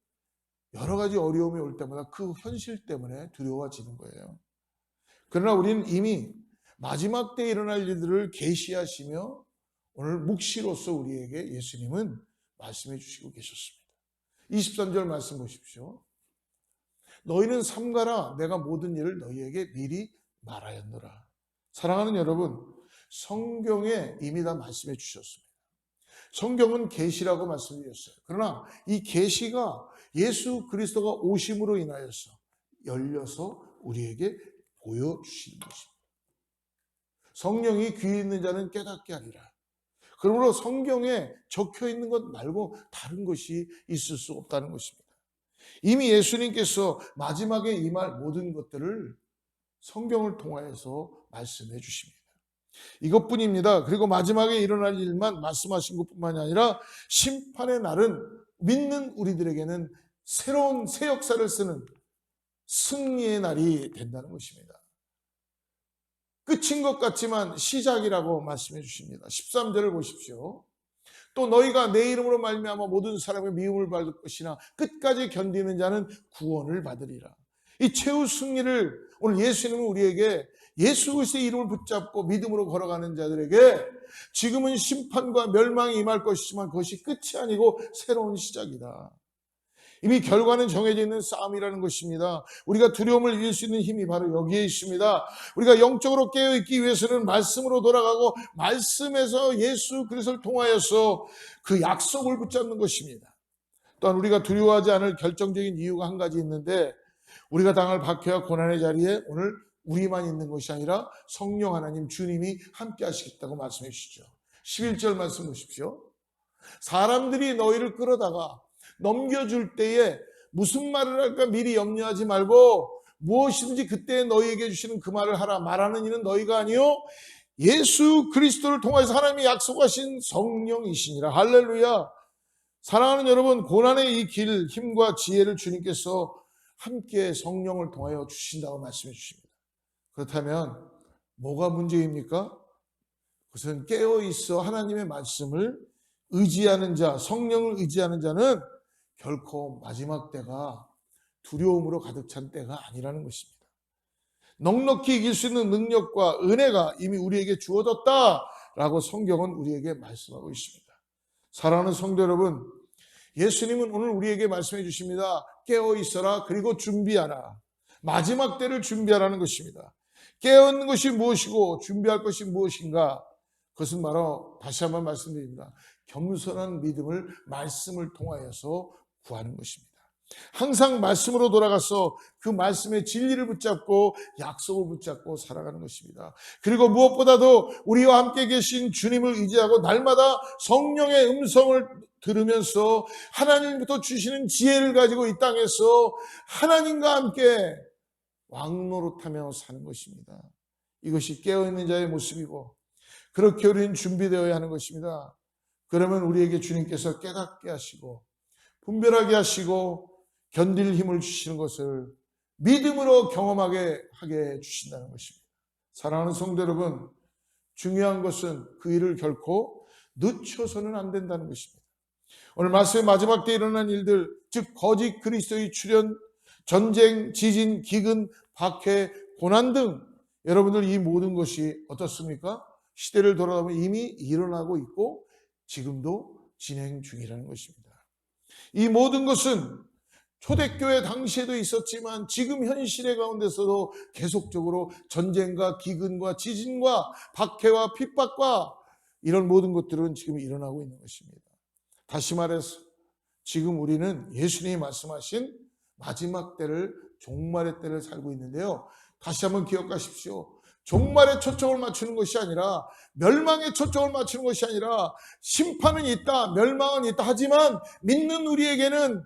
여러 가지 어려움이 올 때마다 그 현실 때문에 두려워지는 거예요. 그러나 우리는 이미 마지막 때에 일어날 일들을 계시하시며 오늘 묵시로서 우리에게 예수님은 말씀해 주시고 계셨습니다. 23절 말씀 보십시오. 너희는 삼가라. 내가 모든 일을 너희에게 미리 말하였노라. 사랑하는 여러분, 성경에 이미 다 말씀해 주셨습니다. 성경은 계시라고 말씀드렸어요. 그러나 이 계시가 예수 그리스도가 오심으로 인하여서 열려서 우리에게 보여주시는 것입니다. 성령이 귀 있는 자는 깨닫게 하리라. 그러므로 성경에 적혀 있는 것 말고 다른 것이 있을 수 없다는 것입니다. 이미 예수님께서 마지막에 임할 모든 것들을 성경을 통하여서 말씀해 주십니다. 이것뿐입니다. 그리고 마지막에 일어날 일만 말씀하신 것뿐만이 아니라 심판의 날은 믿는 우리들에게는 새로운 새 역사를 쓰는 승리의 날이 된다는 것입니다. 끝인 것 같지만 시작이라고 말씀해 주십니다. 13절을 보십시오. 또 너희가 내 이름으로 말미암아 모든 사람의 미움을 받을 것이나 끝까지 견디는 자는 구원을 받으리라. 이 최후 승리를 오늘 예수님은 우리에게 예수 그리스도의 이름을 붙잡고 믿음으로 걸어가는 자들에게 지금은 심판과 멸망이 임할 것이지만 그것이 끝이 아니고 새로운 시작이다. 이미 결과는 정해져 있는 싸움이라는 것입니다. 우리가 두려움을 이길 수 있는 힘이 바로 여기에 있습니다. 우리가 영적으로 깨어있기 위해서는 말씀으로 돌아가고 말씀에서 예수 그리스도를 통하여서 그 약속을 붙잡는 것입니다. 또한 우리가 두려워하지 않을 결정적인 이유가 한 가지 있는데, 우리가 당할 박해와 고난의 자리에 오늘 우리만 있는 것이 아니라 성령 하나님 주님이 함께 하시겠다고 말씀해 주시죠. 11절 말씀 보십시오. 사람들이 너희를 끌어다가 넘겨줄 때에 무슨 말을 할까 미리 염려하지 말고 무엇이든지 그때 너희에게 주시는 그 말을 하라. 말하는 이는 너희가 아니요 예수 그리스도를 통해서 하나님이 약속하신 성령이시니라. 할렐루야. 사랑하는 여러분, 고난의 이 길, 힘과 지혜를 주님께서 함께 성령을 통하여 주신다고 말씀해 주십니다. 그렇다면 뭐가 문제입니까? 그것은 깨어있어 하나님의 말씀을 의지하는 자, 성령을 의지하는 자는 결코 마지막 때가 두려움으로 가득 찬 때가 아니라는 것입니다. 넉넉히 이길 수 있는 능력과 은혜가 이미 우리에게 주어졌다라고 성경은 우리에게 말씀하고 있습니다. 사랑하는 성도 여러분, 예수님은 오늘 우리에게 말씀해 주십니다. 깨어있어라, 그리고 준비하라. 마지막 때를 준비하라는 것입니다. 깨어있는 것이 무엇이고 준비할 것이 무엇인가? 그것은 바로 다시 한번 말씀드립니다. 겸손한 믿음을 말씀을 통하여서 구하는 것입니다. 항상 말씀으로 돌아가서 그 말씀의 진리를 붙잡고 약속을 붙잡고 살아가는 것입니다. 그리고 무엇보다도 우리와 함께 계신 주님을 의지하고 날마다 성령의 음성을 들으면서 하나님부터 주시는 지혜를 가지고 이 땅에서 하나님과 함께 왕노릇하며 사는 것입니다. 이것이 깨어있는 자의 모습이고 그렇게 우리는 준비되어야 하는 것입니다. 그러면 우리에게 주님께서 깨닫게 하시고 분별하게 하시고 견딜 힘을 주시는 것을 믿음으로 경험하게 하게 주신다는 것입니다. 사랑하는 성도 여러분, 중요한 것은 그 일을 결코 늦춰서는 안 된다는 것입니다. 오늘 말씀의 마지막 때 일어난 일들, 즉 거짓 그리스도의 출현, 전쟁, 지진, 기근, 박해, 고난 등 여러분들 이 모든 것이 어떻습니까? 시대를 돌아보면 이미 일어나고 있고 지금도 진행 중이라는 것입니다. 이 모든 것은 초대교회 당시에도 있었지만 지금 현 시대 가운데서도 계속적으로 전쟁과 기근과 지진과 박해와 핍박과 이런 모든 것들은 지금 일어나고 있는 것입니다. 다시 말해서 지금 우리는 예수님이 말씀하신 마지막 때를, 종말의 때를 살고 있는데요. 다시 한번 기억하십시오. 종말에 초점을 맞추는 것이 아니라, 멸망에 초점을 맞추는 것이 아니라, 심판은 있다, 멸망은 있다 하지만 믿는 우리에게는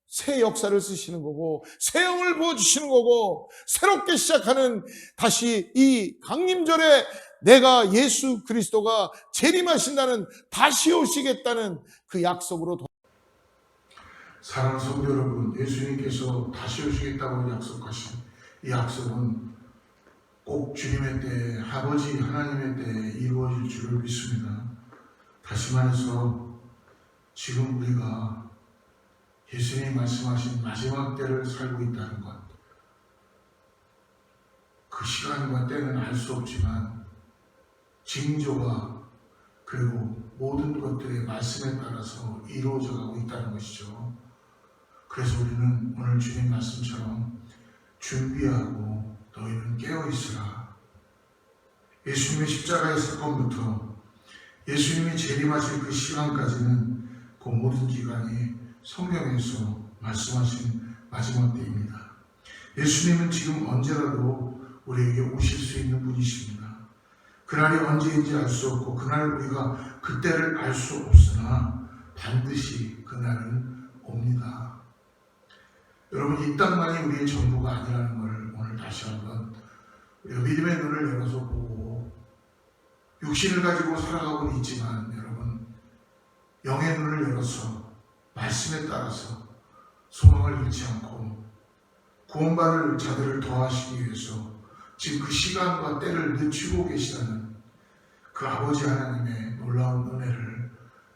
새 역사를 쓰시는 거고 새 영을 부어주시는 거고 새롭게 시작하는 다시 이 강림절에 내가 예수 그리스도가 재림하신다는, 다시 오시겠다는 그 약속으로 사랑하는 성도 여러분, 예수님께서 다시 오시겠다고 약속하신 이 약속은 꼭 주님의 때, 아버지 하나님의 때에 이루어질 줄을 믿습니다. 다시 말해서 지금 우리가 예수님이 말씀하신 마지막 때를 살고 있다는 것, 그 시간과 때는 알 수 없지만 징조가 그리고 모든 것들의 말씀에 따라서 이루어져 가고 있다는 것이죠. 그래서 우리는 오늘 주님 말씀처럼 준비하고 너희는 깨어있으라. 예수님의 십자가의 사건부터 예수님이 재림하실 그 시간까지는 그 모든 기간이 성경에서 말씀하신 마지막 때입니다. 예수님은 지금 언제라도 우리에게 오실 수 있는 분이십니다. 그날이 언제인지 알 수 없고 그날 우리가 그때를 알 수 없으나 반드시 그날은 옵니다. 여러분, 이 땅만이 우리의 전부가 아니라는 걸 오늘 다시 한번 우리가 믿음의 눈을 열어서 보고, 육신을 가지고 살아가고는 있지만 여러분, 영의 눈을 열어서 말씀에 따라서 소망을 잃지 않고 구원받을 자들을 더하시기 위해서 지금 그 시간과 때를 늦추고 계시다는 그 아버지 하나님의 놀라운 은혜를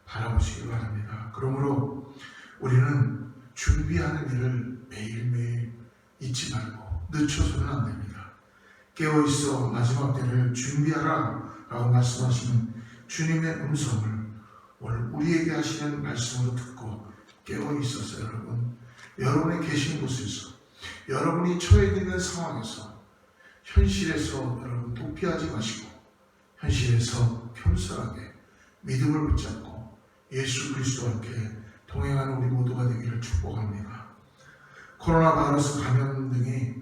바라보시기 바랍니다. 그러므로 우리는 준비하는 일을 매일매일 잊지 말고 늦춰서는 안 됩니다. 깨어있어 마지막 때를 준비하라 라고 말씀하시는 주님의 음성을 오늘 우리에게 하시는 말씀으로 듣고 깨어있어서 여러분 여러분이 계신 곳에서, 여러분이 처해 있는 상황에서, 현실에서 여러분 도피하지 마시고 현실에서 겸손하게 믿음을 붙잡고 예수 그리스도와 함께 동행하는 우리 모두가 되기를 축복합니다. 코로나 바이러스 감염 등이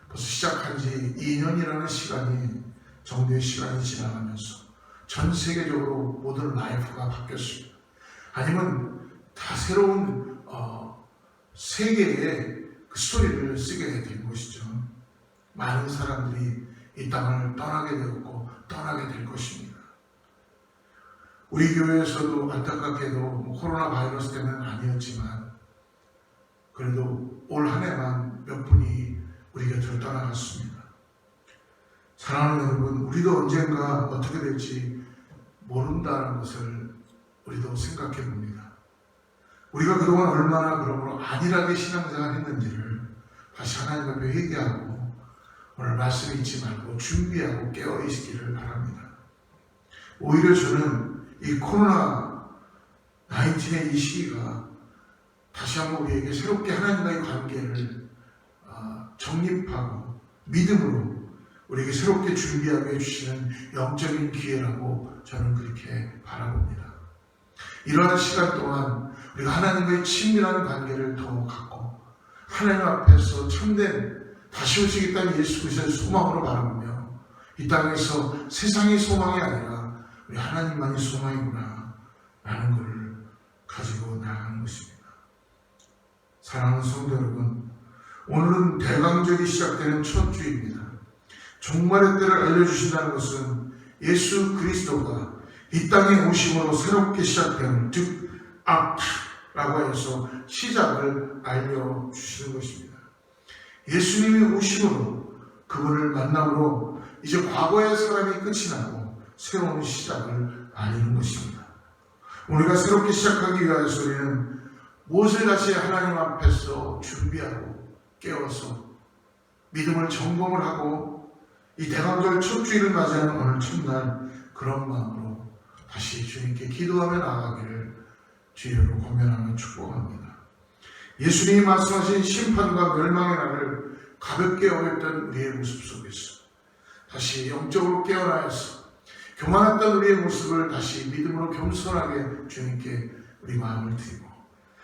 벌써 시작한 지 2년이라는 시간이, 정도의 시간이 지나가면서 전 세계적으로 모든 라이프가 바뀌었습니다. 아니면 다 새로운 세계의 그 스토리를 쓰게 된 것이죠. 많은 사람들이 이 땅을 떠나게 되었고 떠나게 될 것입니다. 우리 교회에서도 안타깝게도 코로나 바이러스 때문은 아니었지만 그래도 올 한 해만 몇 분이 우리 곁을 떠나갔습니다. 사랑하는 여러분, 우리도 언젠가 어떻게 될지 모른다는 것을 우리도 생각해 봅니다. 우리가 그동안 얼마나 그러므로 안일하게 신앙생활 했는지를 다시 하나님 앞에 회개하고 오늘 말씀 잊지 말고 준비하고 깨어 있기를 바랍니다. 오히려 저는 이 코로나 19의 이 시기가 다시 한번 우리에게 새롭게 하나님과의 관계를 정립하고 믿음으로 우리에게 새롭게 준비하게 해주시는 영적인 기회라고 저는 그렇게 바라봅니다. 이러한 시간 동안 우리가 하나님과의 친밀한 관계를 더 갖고 하나님 앞에서 참된 다시 오시겠다는 예수 그리스도의 소망으로 바라보며 이 땅에서 세상의 소망이 아니라 우리 하나님만이 소망이구나 라는 것을 가지고 나아가는 것입니다. 사랑하는 성도 여러분, 오늘은 대강절이 시작되는 첫 주입니다. 종말의 때를 알려주신다는 것은 예수 그리스도가 이 땅에 오심으로 새롭게 시작되는, 즉 악라고 해서 시작을 알려주시는 것입니다. 예수님이 오심으로, 그분을 만남으로 이제 과거의 사람이 끝이 나고 새로운 시작을 알리는 것입니다. 우리가 새롭게 시작하기 위해서 우리는 무엇을 다시 하나님 앞에서 준비하고 깨워서 믿음을 점검을 하고 이 대강절 첫 주일을 맞이하는 오늘 첫날 그런 마음으로 다시 주님께 기도하며 나아가기를 주의로 권면하며 축복합니다. 예수님이 말씀하신 심판과 멸망의 날을 가볍게 여겼던 우리의 모습 속에서 다시 영적으로 깨어나서 교만했던 우리의 모습을 다시 믿음으로 겸손하게 주님께 우리 마음을 드리고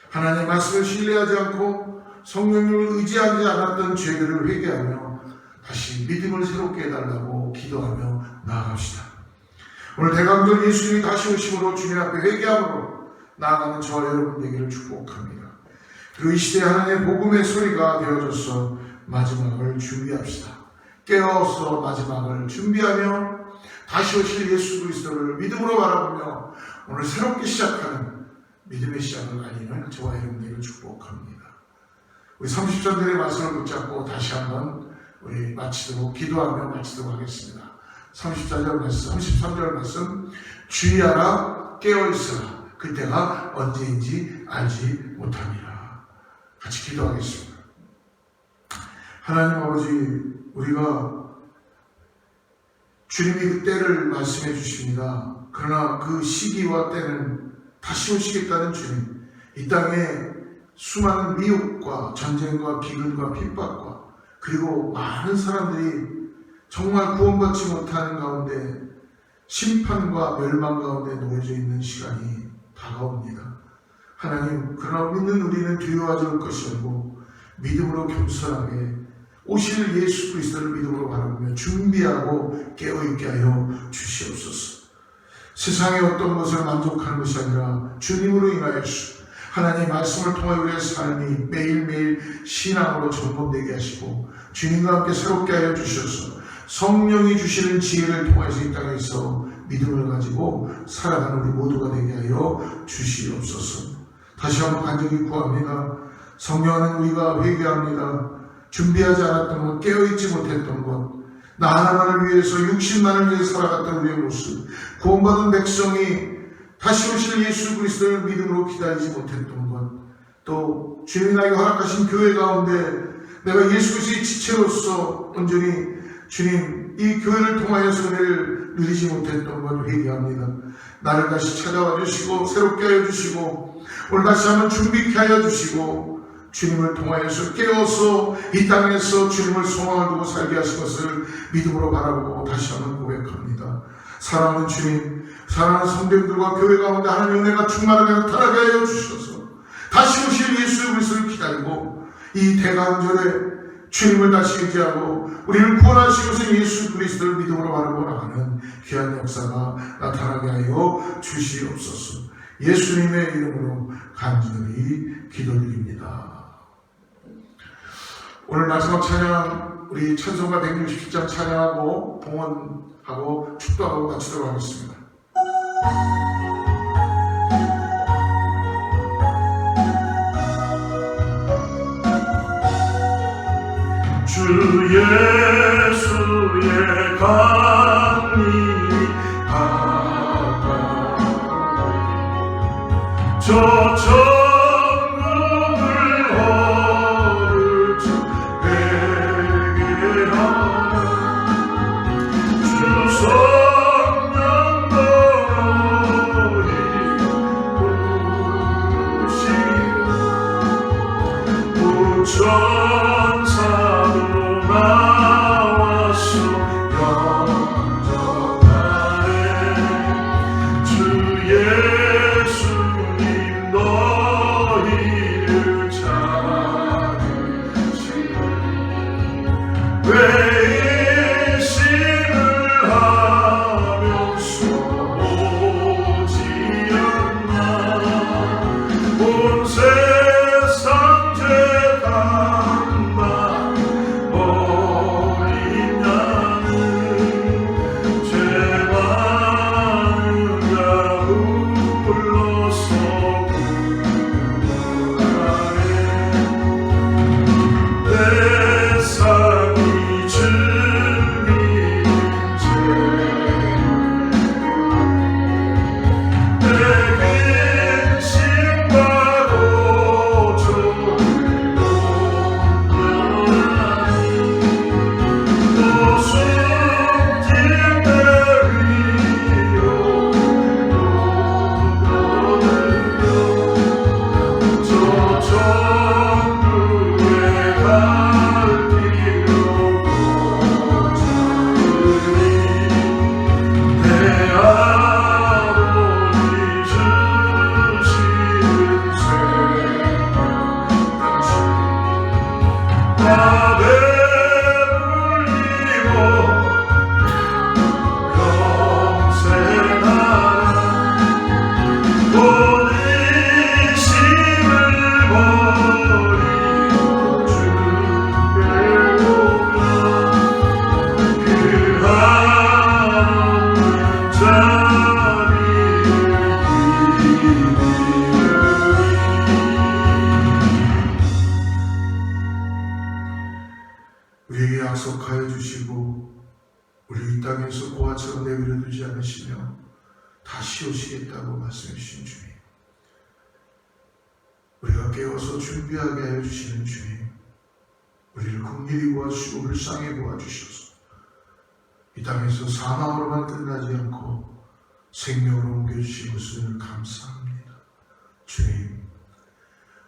하나님의 말씀을 신뢰하지 않고 성령님을 의지하지 않았던 죄들을 회개하며 다시 믿음을 새롭게 해달라고 기도하며 나아갑시다. 오늘 대강절 예수님이 다시 오심으로 주님 앞에 회개함으로 나아가는 저와 여러분 되기를 축복합니다. 그리고 이 시대에 하나님의 복음의 소리가 되어져서 마지막을 준비합시다. 깨어서 마지막을 준비하며 다시 오실 예수 그리스도를 믿음으로 바라보며 오늘 새롭게 시작하는 믿음의 시작을 알리는 저와 여러분들을 축복합니다. 우리 30절들의 말씀을 붙잡고 다시 한번 우리 기도하며 마치도록 하겠습니다. 34절 말씀, 33절 말씀, 주의하라, 깨어있으라, 그때가 언제인지 알지 못함이라. 같이 기도하겠습니다. 하나님 아버지, 우리가 주님이 그 때를 말씀해 주십니다. 그러나 그 시기와 때는 다시 오시겠다는 주님, 이 땅에 수많은 미혹과 전쟁과 기근과 핍박과 그리고 많은 사람들이 정말 구원받지 못하는 가운데 심판과 멸망 가운데 놓여져 있는 시간이 다가옵니다. 하나님, 그러나 믿는 우리는 두려워하지 않을 것이 아니고 믿음으로 겸손하게 오실 예수 그리스도를 믿음으로 바라보며 준비하고 깨어있게 하여 주시옵소서. 세상의 어떤 것을 만족하는 것이 아니라 주님으로 인하여서 하나님의 말씀을 통해 우리의 삶이 매일매일 신앙으로 점검되게 하시고 주님과 함께 새롭게 하여 주셔서 성령이 주시는 지혜를 통해서 이 땅에서 믿음을 가지고 살아가는 우리 모두가 되게 하여 주시옵소서. 다시 한번 간절히 구합니다. 성령은 우리가 회개합니다. 준비하지 않았던 것, 깨어있지 못했던 것, 나 하나만을 위해서, 육신만을 위해 살아갔던 우리의 모습, 구원받은 백성이 다시 오실 예수 그리스도를 믿음으로 기다리지 못했던 것, 또 주님이 나에게 허락하신 교회 가운데 내가 예수 그리스도의 지체로서 온전히 주님 이 교회를 통하여서 은혜를 누리지 못했던 것 회개합니다. 나를 다시 찾아와 주시고 새롭게 하여 주시고 오늘 다시 한번 준비케 하여 주시고 주님을 통하여서 깨어서 이 땅에서 주님을 소망을 두고 살게 하신 것을 믿음으로 바라보고 다시 한번 고백합니다. 사랑하는 주님, 사랑하는 성도들과 교회 가운데 하나님의 은혜가 충만하게 나타나게 하여 주셔서 다시 오실 예수 그리스도를 기다리고 이 대강절에 주님을 다시 의지하고 우리를 구원하신 것은 예수 그리스도를 믿음으로 바라보고 나가는 귀한 역사가 나타나게 하여 주시옵소서. 예수님의 이름으로 간절히 기도드립니다. 오늘 마지막 찬양 우리 찬송가 167장 찬양하고 봉헌하고 축도하고 마치도록 하겠습니다. 주 예수의 강이 가까이 저 천국을 얻을 자 회개하라 주 성령 너희 부르시고 천사도 나와서 영접하네 주 예수님 너희를 찾으시네 외심을 하면서 오지 않나 온 세상 죄다 우리에게 약속하여 주시고 우리 이 땅에서 고아처럼 내버려 두지 않으시며 다시 오시겠다고 말씀해 주신 주님, 우리가 깨워서 준비하게 하여 주시는 주님, 우리를 긍휼히 구하시고 불쌍히 구하주셔서 이 땅에서 사망으로만 끝나지 않고 생명으로 옮겨주신 것을 감사합니다. 주님,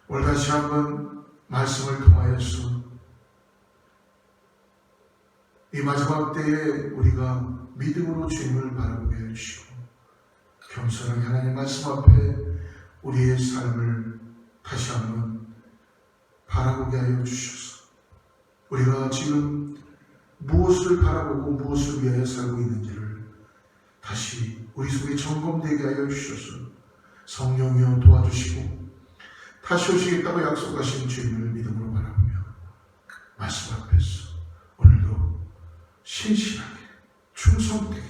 오늘 다시 한번 말씀을 통하여서 이 마지막 때에 우리가 믿음으로 주님을 바라보게 해주시고 겸손하게 하나님 말씀 앞에 우리의 삶을 다시 한번 바라보게 하여 주셔서 우리가 지금 무엇을 바라보고 무엇을 위하여 살고 있는지를 다시 우리 속에 점검되게 하여 주셔서 성령이여 도와주시고 다시 오시겠다고 약속하신 주님을 믿음으로 바라보며 말씀 앞에서 오늘도 신실하게 충성되게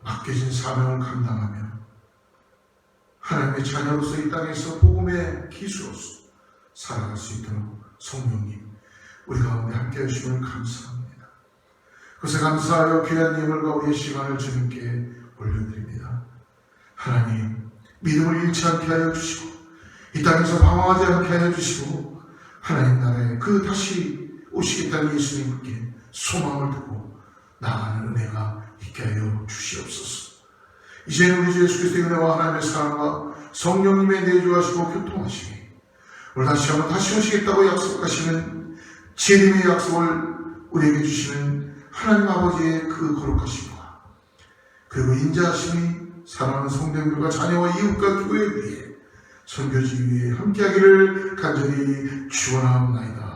맡겨진 사명을 감당하며 하나님의 자녀로서 이 땅에서 복음의 기수로서 살아갈 수 있도록 성령님 우리 가운데 함께 하심을 감사합니다. 그것에 감사하여 귀한 예물과 우리의 시간을 주님께 올려드립니다. 하나님, 믿음을 잃지 않게 하여 주시고 이 땅에서 방황하지 않게 하여 주시고 하나님 나라에 그 다시 오시겠다는 예수님께 소망을 두고 나아가는 은혜가 있게 하여 주시옵소서. 이제는 우리 주 예수 그리스도의 은혜와 하나님의 사랑과 성령님의 내주하시고 교통하심이 오늘 다시 한번 다시 오시겠다고 약속하시는 재림의 약속을 우리에게 주시는 하나님 아버지의 그 거룩하심과 그리고 인자하심이 사랑하는 성도님들과 자녀와 이웃과 교회 위에 선교지 위에 함께하기를 간절히 축원하옵나이다.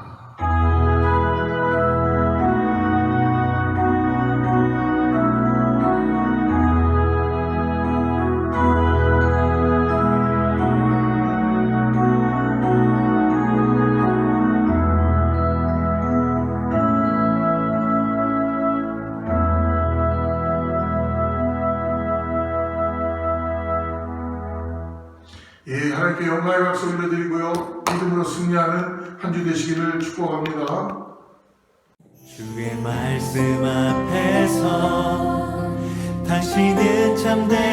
예, 하나님께 영광의 박수 올려드리고요. 믿음으로 승리하는 한 주 되시기를 축복합니다. 주의 말씀 앞에서 당신은 참된